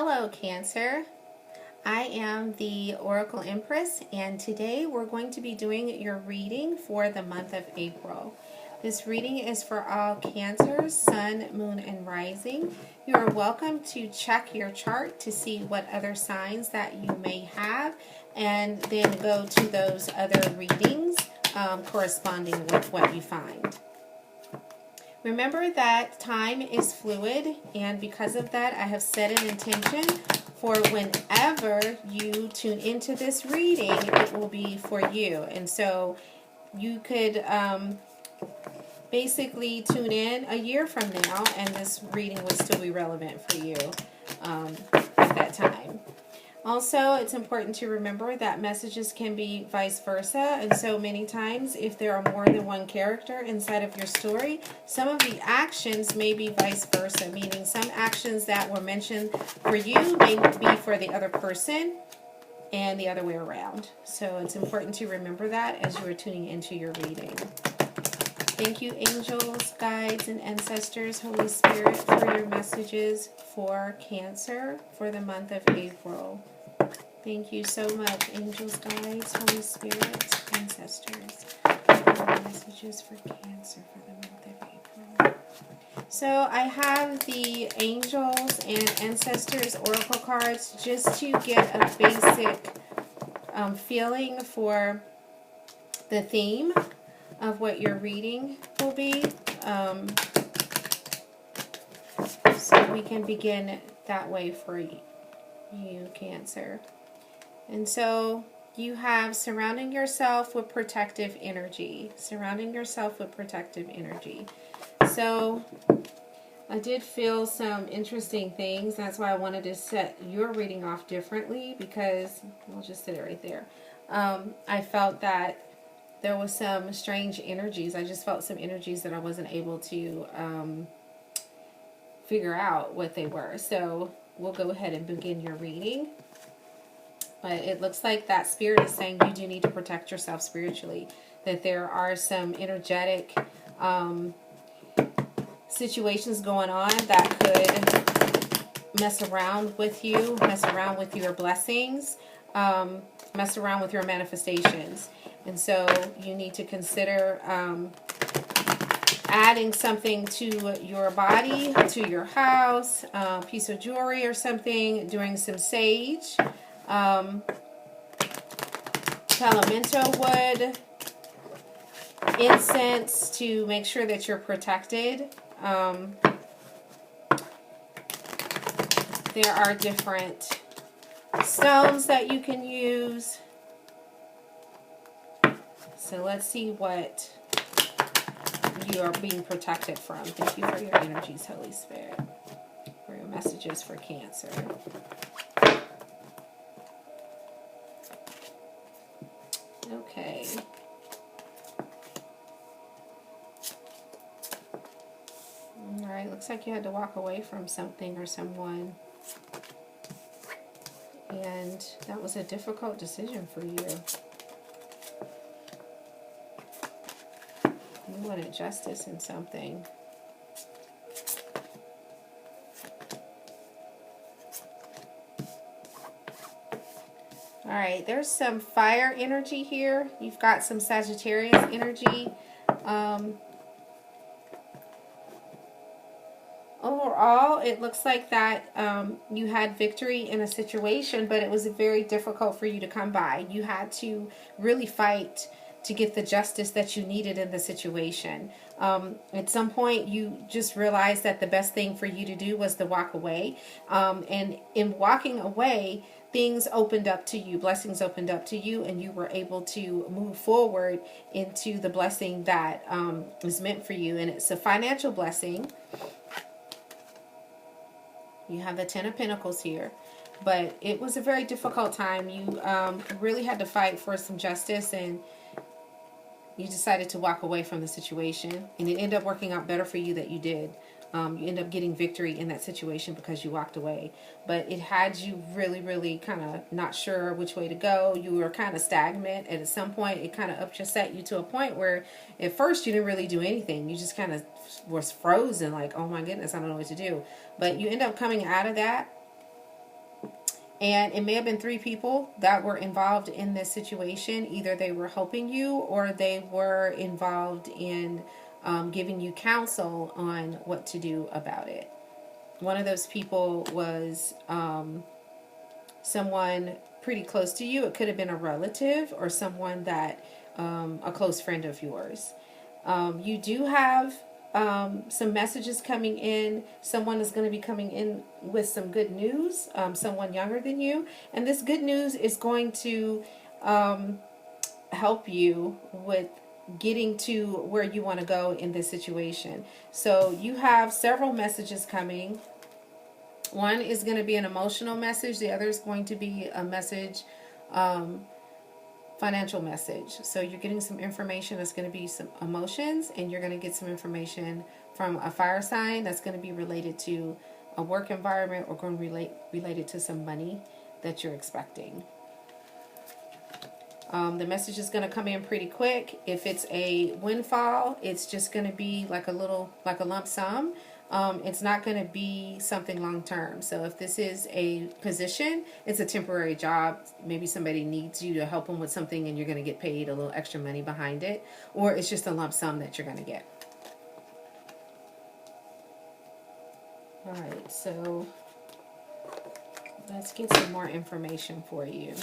Hello, Cancer. I am the Oracle Empress, and today we're going to be doing your reading for the month of April. This reading is for all Cancers, Sun, Moon, and Rising. You are welcome to check your chart to see what other signs that you may have, and then go to those other readings corresponding with what you find. Remember that time is fluid, and because of that, I have set an intention for whenever you tune into this reading, it will be for you. And so you could basically tune in a year from now, and this reading would still be relevant for you at that time. Also, it's important to remember that messages can be vice versa, and so many times if there are more than one character inside of your story, some of the actions may be vice versa, meaning some actions that were mentioned for you may be for the other person and the other way around. So it's important to remember that as you are tuning into your reading. Thank you, angels, guides, and ancestors, Holy Spirit, for your messages for Cancer for the month of April. Thank you so much, angels, guides, Holy Spirit, ancestors, for your messages for Cancer for the month of April. So I have the angels and ancestors oracle cards just to get a basic feeling for the theme of what your reading will be, so we can begin that way for you, Cancer. And so you have surrounding yourself with protective energy. Surrounding yourself with protective energy. So I did feel some interesting things. That's why I wanted to set your reading off differently, because I'll just sit it right there. I felt that there was some strange energies. I just felt some energies that I wasn't able to figure out what they were. So we'll go ahead and begin your reading. But it looks like that spirit is saying you do need to protect yourself spiritually. That there are some energetic situations going on that could mess around with you, mess around with your blessings, mess around with your manifestations. And so you need to consider adding something to your body, to your house, a piece of jewelry or something, doing some sage, Palomento wood, incense to make sure that you're protected. There are different stones that you can use. So let's see what you are being protected from. Thank you for your energies, Holy Spirit, for your messages for Cancer. Okay. Alright, looks like you had to walk away from something or someone. And that was a difficult decision for you. You wanted justice in something. Alright, there's some fire energy here. You've got some Sagittarius energy. Overall, it looks like that you had victory in a situation, but it was very difficult for you to come by. You had to really fight to get the justice that you needed in the situation. At some point, you just realized that the best thing for you to do was to walk away. And in walking away, things opened up to you, blessings opened up to you, and you were able to move forward into the blessing that is meant for you. And it's a financial blessing. You have the Ten of Pentacles here. But it was a very difficult time. You really had to fight for some justice, and you decided to walk away from the situation, and it ended up working out better for you that you did. You end up getting victory in that situation because you walked away. But it had you really, really kind of not sure which way to go. You were kind of stagnant, and at some point it kind of upset you to a point where at first you didn't really do anything. You just kind of was frozen, like, oh my goodness, I don't know what to do. But you end up coming out of that, And it may have been 3 people that were involved in this situation. Either they were helping you or they were involved in giving you counsel on what to do about it. One of those people was someone pretty close to you. It could have been a relative or someone that, a close friend of yours. You do have some messages coming in. Someone is going to be coming in with some good news, someone younger than you. And this good news is going to help you with getting to where you want to go in this situation. So you have several messages coming. One is going to be an emotional message. The other is going to be a message, financial message. So you're getting some information that's going to be some emotions, and you're going to get some information from a fire sign that's going to be related to a work environment or going to related to some money that you're expecting. The message is going to come in pretty quick. If it's a windfall, it's just going to be like a lump sum. It's not going to be something long term. So if this is a position, it's a temporary job. Maybe somebody needs you to help them with something and you're going to get paid a little extra money behind it. Or it's just a lump sum that you're going to get. Alright, so let's get some more information for you.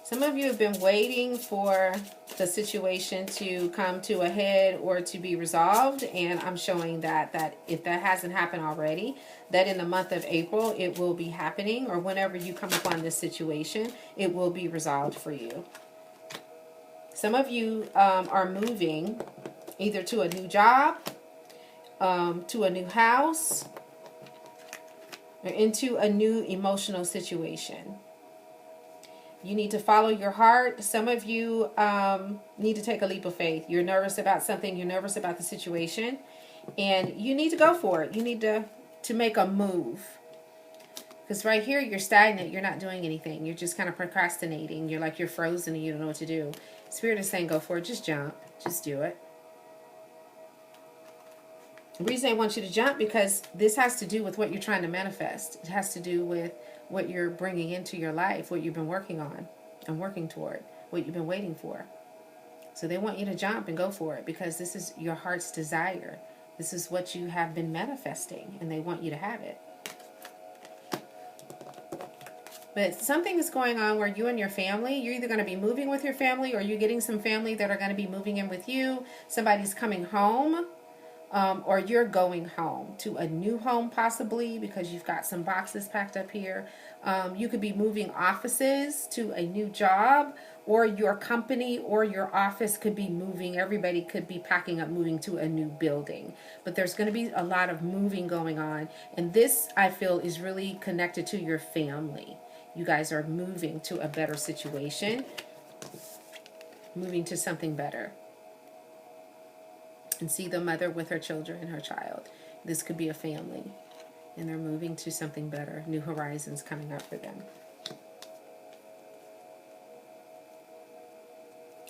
Some of you have been waiting for the situation to come to a head or to be resolved, and I'm showing that if that hasn't happened already, that in the month of April it will be happening, or whenever you come upon this situation, it will be resolved for you. Some of you are moving either to a new job, to a new house, or into a new emotional situation. You need to follow your heart. Some of you need to take a leap of faith. You're nervous about something. You're nervous about the situation. And you need to go for it. You need to make a move. Because right here, you're stagnant. You're not doing anything. You're just kind of procrastinating. You're like you're frozen and you don't know what to do. Spirit is saying go for it. Just jump. Just do it. The reason I want you to jump, because this has to do with what you're trying to manifest. It has to do with what you're bringing into your life, what you've been working on and working toward, what you've been waiting for. So they want you to jump and go for it, because this is your heart's desire. This is what you have been manifesting, and they want you to have it. But something is going on where you and your family, you're either going to be moving with your family, or you're getting some family that are going to be moving in with you. Somebody's coming home. Or you're going home to a new home, possibly, because you've got some boxes packed up here. You could be moving offices to a new job, or your company or your office could be moving. Everybody could be packing up, moving to a new building. But there's going to be a lot of moving going on. And this, I feel, is really connected to your family. You guys are moving to a better situation, moving to something better. And see the mother with her children and her child. This could be a family, and they're moving to something better. New horizons coming up for them.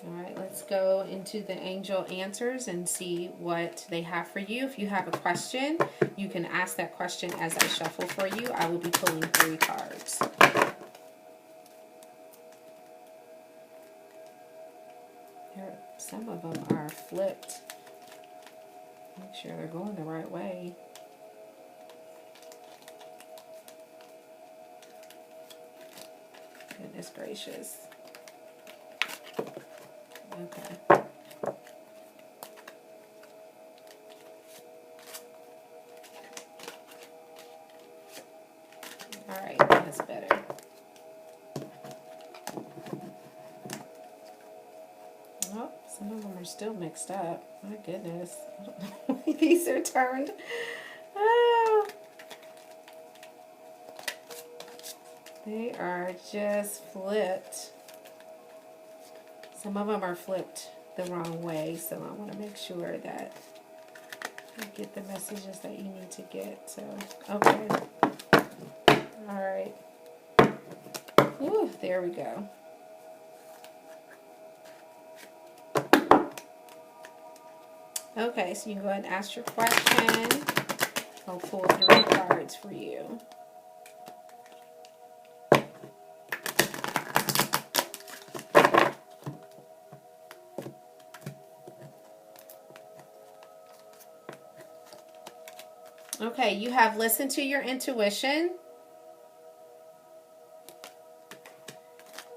All right, let's go into the angel answers and see what they have for you. If you have a question, you can ask that question as I shuffle for you. I will be pulling 3 cards. Here, some of them are flipped. Make sure they're going the right way. Goodness gracious. Okay. Alright, that's better. Oh, some of them are still mixed up. My goodness. I don't know why these are turned. Oh. They are just flipped. Some of them are flipped the wrong way, so I want to make sure that you get the messages that you need to get. So, okay. Alright. Ooh, there we go. Okay, so you can go ahead and ask your question. I'll pull 3 cards Okay, you have listened to your intuition.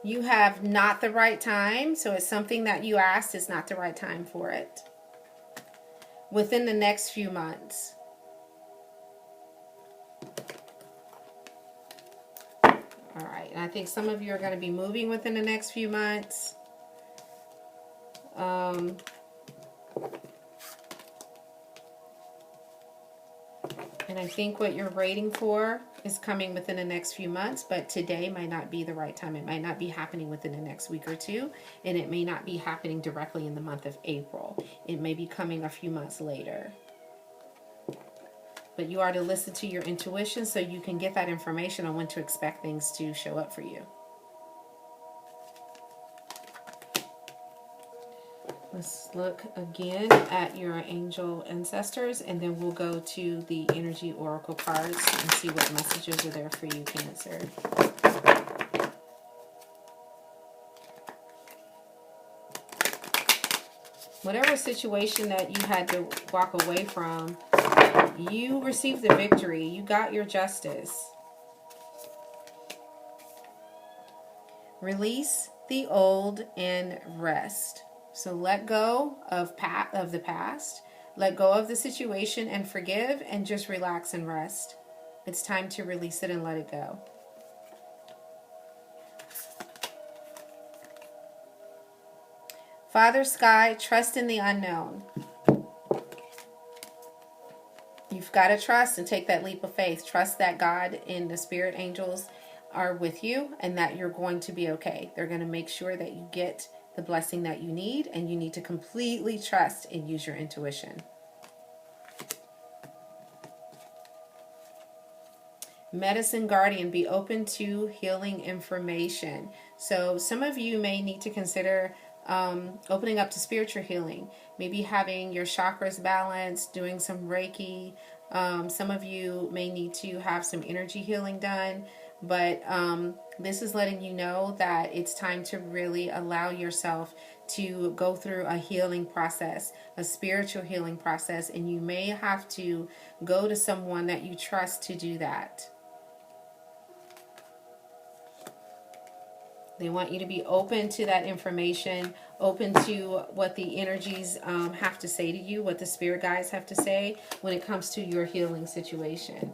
You have not the right time, so it's something that you asked is not the right time for it. Within the next few months. All right, and I think some of you are going to be moving within the next few months. And I think what you're waiting for is coming within the next few months, but today might not be the right time. It might not be happening within the next week or two, and it may not be happening directly in the month of April. It may be coming a few months later. But you are to listen to your intuition so you can get that information on when to expect things to show up for you. Let's look again at your angel ancestors, and then we'll go to the energy oracle cards and see what messages are there for you, Cancer. Whatever situation that you had to walk away from, you received the victory. You got your justice. Release the old and rest. So let go of the past, let go of the situation and forgive, and just relax and rest. It's time to release it and let it go. Father Sky, trust in the unknown. You've got to trust and take that leap of faith. Trust that God and the spirit angels are with you and that you're going to be okay. They're going to make sure that you get the blessing that you need, and you need to completely trust and use your intuition. Medicine Guardian, be open to healing information. So some of you may need to consider opening up to spiritual healing, maybe having your chakras balanced, doing some Reiki. Some of you may need to have some energy healing done, but this is letting you know that it's time to really allow yourself to go through a healing process, a spiritual healing process, and you may have to go to someone that you trust to do that. They want you to be open to that information, open to what the energies have to say to you, what the spirit guides have to say when it comes to your healing situation.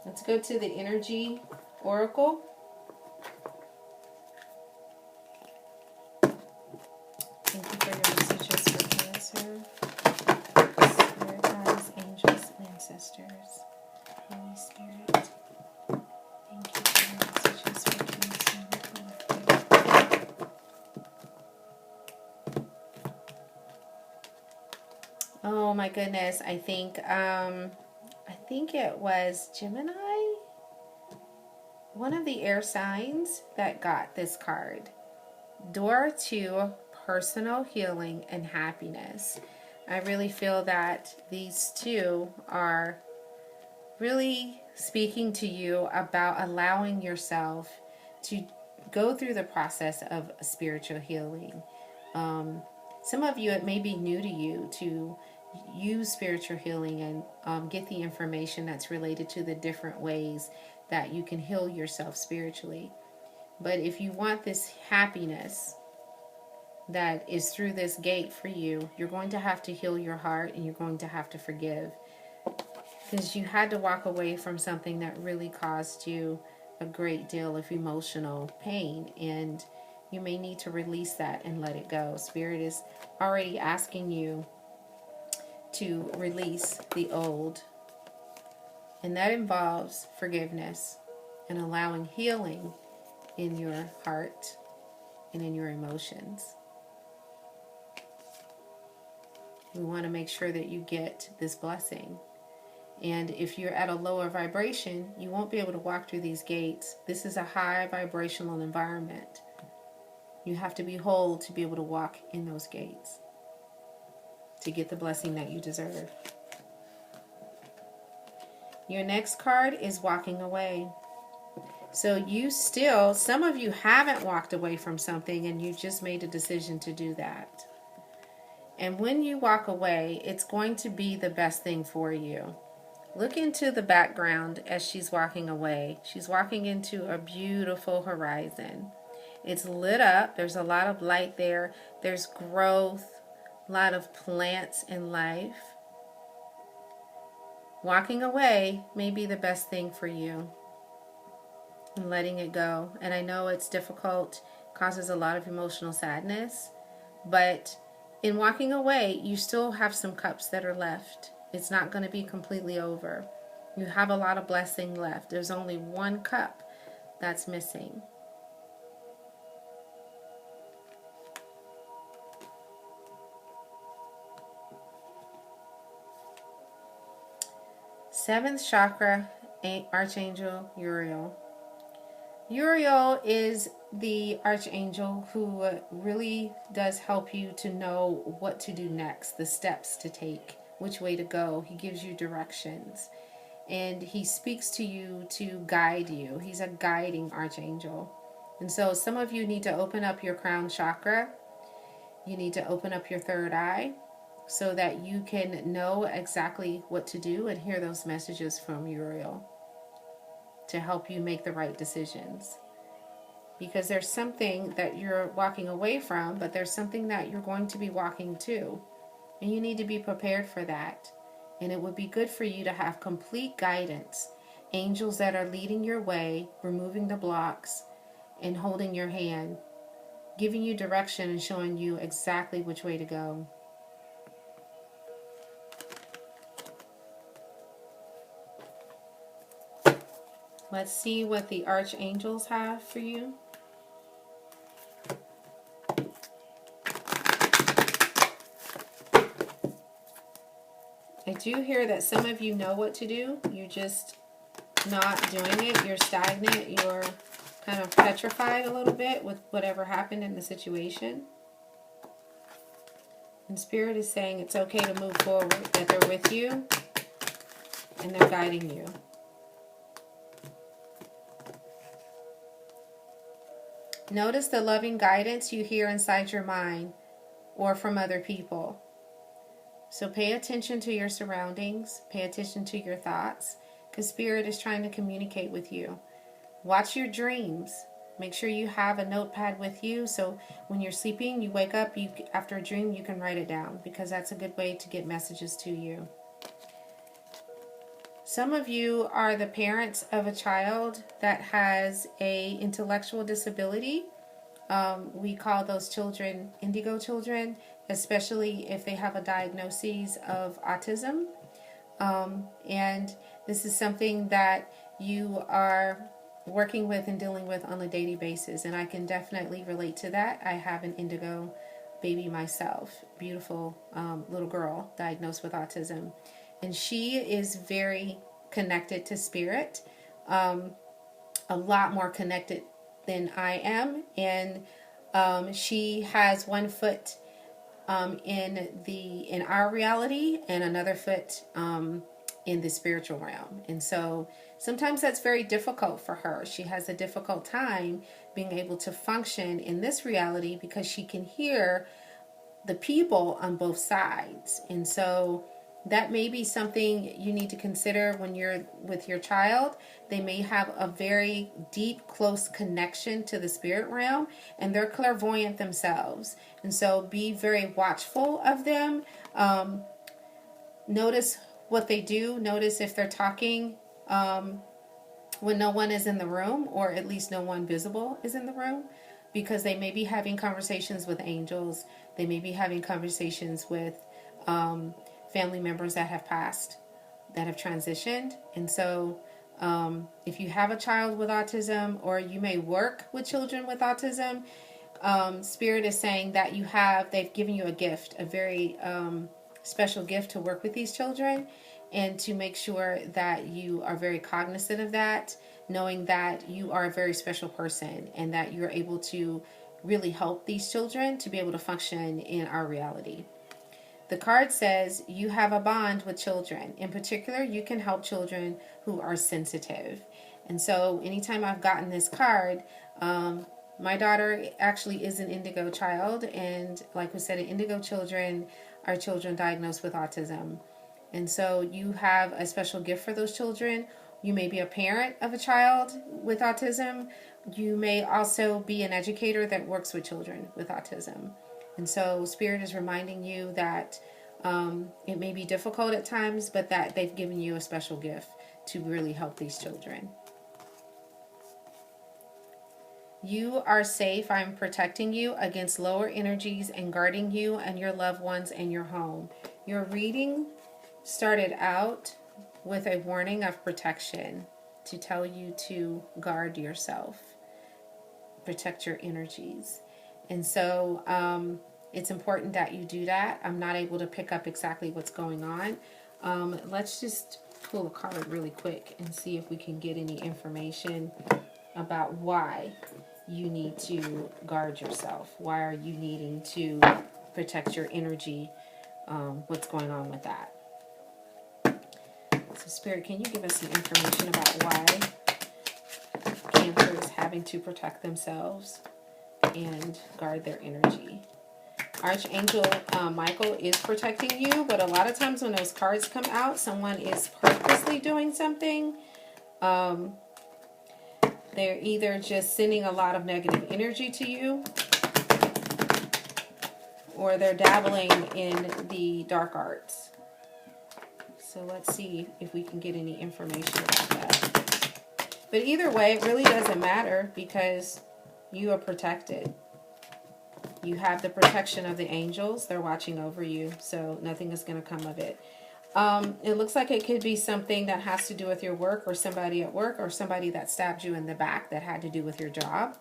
Let's go to the energy oracle. Thank you for your messages for Cancer. Spirit guides, angels, ancestors, Holy Spirit. Thank you for your messages for Cancer. Oh my goodness, I think it was Gemini, one of the air signs that got this card. Door to personal healing and happiness. I really feel that these two are really speaking to you about allowing yourself to go through the process of spiritual healing. Some of you, it may be new to you to use spiritual healing and get the information that's related to the different ways that you can heal yourself spiritually. But if you want this happiness that is through this gate for you, you're going to have to heal your heart, and you're going to have to forgive, because you had to walk away from something that really caused you a great deal of emotional pain, and you may need to release that and let it go. Spirit is already asking you to release the old, and that involves forgiveness and allowing healing in your heart and in your emotions. We want to make sure that you get this blessing. And if you're at a lower vibration, you won't be able to walk through these gates. This is a high vibrational environment. You have to be whole to be able to walk in those gates to get the blessing that you deserve. Your next card is walking away. So some of you haven't walked away from something, and you just made a decision to do that. And when you walk away, it's going to be the best thing for you. Look into the background as she's walking away. She's walking into a beautiful horizon. It's lit up. There's a lot of light there. There's growth, a lot of plants in life. Walking away may be the best thing for you, and letting it go. And I know it's difficult, causes a lot of emotional sadness, but in walking away, you still have some cups that are left. It's not going to be completely over. You have a lot of blessing left. There's only one cup that's missing. Seventh chakra, Archangel Uriel. Uriel is the archangel who really does help you to know what to do next, the steps to take, which way to go. He gives you directions, and he speaks to you to guide you. He's a guiding archangel. And so some of you need to open up your crown chakra. You need to open up your third eye so that you can know exactly what to do and hear those messages from Uriel to help you make the right decisions. Because there's something that you're walking away from, but there's something that you're going to be walking to. And you need to be prepared for that. And it would be good for you to have complete guidance. Angels that are leading your way, removing the blocks, and holding your hand, giving you direction and showing you exactly which way to go. Let's see what the archangels have for you. I do hear that some of you know what to do. You're just not doing it. You're stagnant. You're kind of petrified a little bit with whatever happened in the situation. And Spirit is saying it's okay to move forward, that they're with you and they're guiding you. Notice the loving guidance you hear inside your mind or from other people. So pay attention to your surroundings. Pay attention to your thoughts, because Spirit is trying to communicate with you. Watch your dreams. Make sure you have a notepad with you, so when you're sleeping, you wake up, after a dream, you can write it down, because that's a good way to get messages to you. Some of you are the parents of a child that has an intellectual disability. We call those children indigo children, especially if they have a diagnosis of autism. And this is something that you are working with and dealing with on a daily basis. And I can definitely relate to that. I have an indigo baby myself, beautiful little girl diagnosed with autism. And she is very connected to Spirit, a lot more connected than I am. And she has one foot in our reality and another foot in the spiritual realm. And so sometimes that's very difficult for her. She has a difficult time being able to function in this reality because she can hear the people on both sides. And so that may be something you need to consider when you're with your child. They may have a very deep, close connection to the spirit realm, and they're clairvoyant themselves. And so be very watchful of them. Notice what they do. Notice if they're talking when no one is in the room, or at least no one visible is in the room, because they may be having conversations with angels. They may be having conversations with family members that have passed, that have transitioned. And so if you have a child with autism, or you may work with children with autism, Spirit is saying that they've given you a gift, a very special gift to work with these children, and to make sure that you are very cognizant of that, knowing that you are a very special person and that you're able to really help these children to be able to function in our reality. The card says you have a bond with children. In particular, you can help children who are sensitive. And so anytime I've gotten this card, My daughter actually is an indigo child, and like we said, indigo children are children diagnosed with autism. And so you have a special gift for those children. You may be a parent of a child with autism. You may also be an educator that works with children with autism. And so Spirit is reminding you that it may be difficult at times, but that they've given you a special gift to really help these children. You are safe. I'm protecting you against lower energies and guarding you and your loved ones and your home. Your reading started out with a warning of protection to tell you to guard yourself, protect your energies. And so it's important that you do that. I'm not able to pick up exactly what's going on. Let's just pull a card really quick and see if we can get any information about why you need to guard yourself. Why are you needing to protect your energy? What's going on with that? So Spirit, can you give us some information about why Cancer is having to protect themselves and guard their energy? Archangel Michael is protecting you, but a lot of times when those cards come out, someone is purposely doing something. They're either just sending a lot of negative energy to you, or they're dabbling in the dark arts. So let's see if we can get any information about that. But either way, it really doesn't matter because you are protected. You have the protection of the angels. They're watching over you, so nothing is going to come of it. It looks like it could be something that has to do with your work, or somebody at work, or somebody that stabbed you in the back that had to do with your job.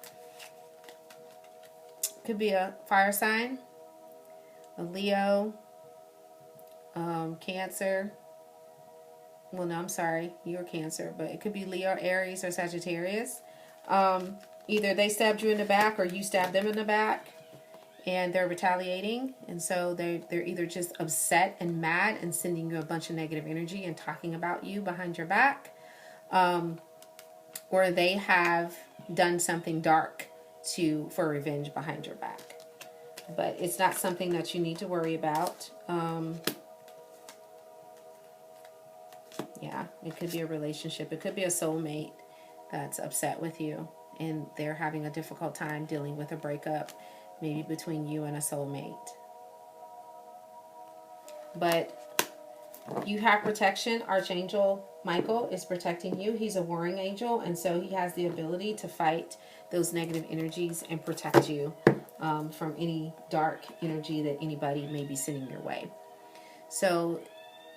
Could be a fire sign, a Leo, Cancer. Well, no, I'm sorry, you're Cancer, but it could be Leo, Aries, or Sagittarius. Either they stabbed you in the back or you stabbed them in the back, and they're retaliating, and so they're either just upset and mad and sending you a bunch of negative energy and talking about you behind your back, or they have done something dark for revenge behind your back. But it's not something that you need to worry about. Yeah, it could be a relationship. It could be a soulmate that's upset with you, and they're having a difficult time dealing with a breakup, maybe between you and a soulmate. But you have protection. Archangel Michael is protecting you. He's a warring angel, and so he has the ability to fight those negative energies and protect you from any dark energy that anybody may be sending your way. So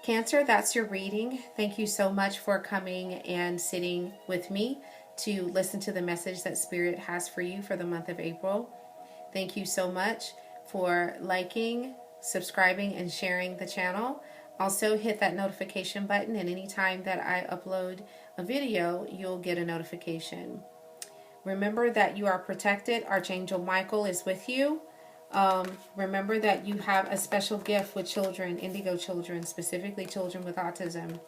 Cancer, that's your reading. Thank you so much for coming and sitting with me to listen to the message that Spirit has for you for the month of April. Thank you so much for liking, subscribing, and sharing the channel. Also, hit that notification button, and anytime that I upload a video, you'll get a notification. Remember that you are protected. Archangel Michael is with you. Remember that you have a special gift with children, indigo children, specifically children with autism.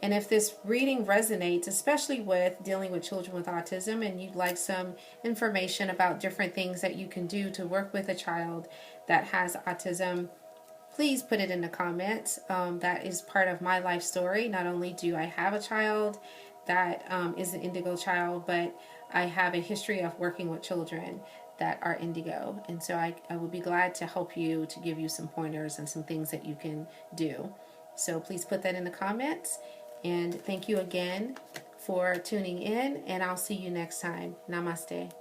And if this reading resonates, especially with dealing with children with autism, and you'd like some information about different things that you can do to work with a child that has autism, please put it in the comments. That is part of my life story. Not only do I have a child that is an indigo child, but I have a history of working with children that are indigo. And so I would be glad to help you, to give you some pointers and some things that you can do. So please put that in the comments. And thank you again for tuning in, and I'll see you next time. Namaste.